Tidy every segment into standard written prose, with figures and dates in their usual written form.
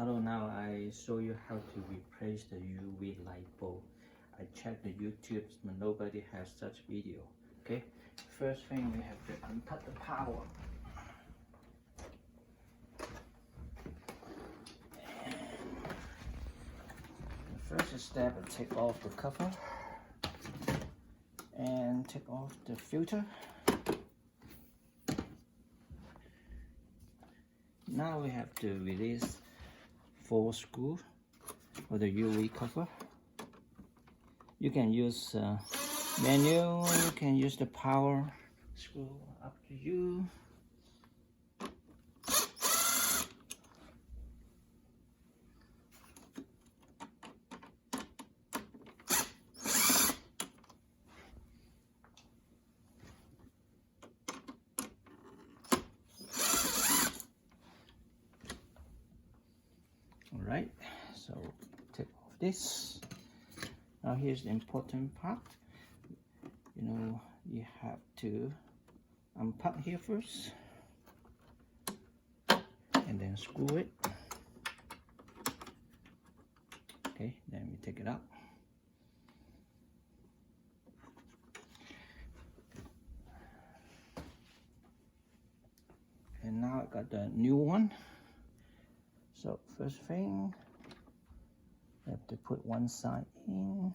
Hello, now I show you how to replace the UV light bulb. I checked the YouTube, but nobody has such video. Okay, first thing we have to unplug the power. The first step is take off the cover and take off the filter. Now we have to release 4 screws for the UV cover. You can use manual, you can use the power screw, up to you. Alright, so take off this. Now here's the important part. You have to unplug here first and then screw it. Okay, then we take it out. And now I got the new one. So first thing, you have to put one side in.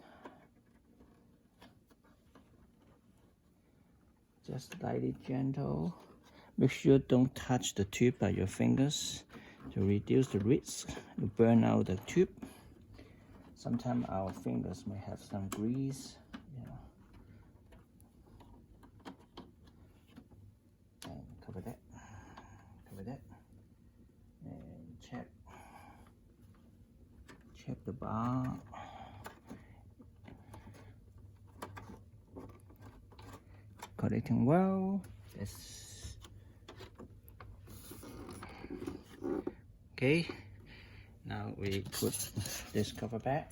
Just lightly gentle. Make sure don't touch the tube by your fingers to reduce the risk to burn out the tube. Sometimes our fingers may have some grease. And cover that. And check the bar. Connecting well. Yes. Okay. Now we put this cover back.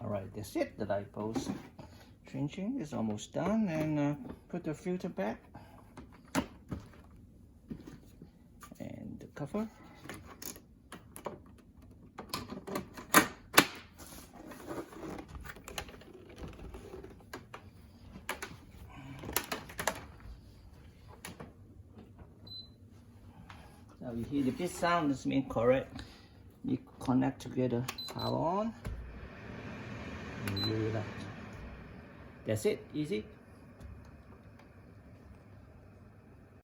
Alright, that's it. The light bulb changing is almost done, and put the filter back and the cover. Now you hear the beep sound, this means correct. You connect together, power on. That's it, easy.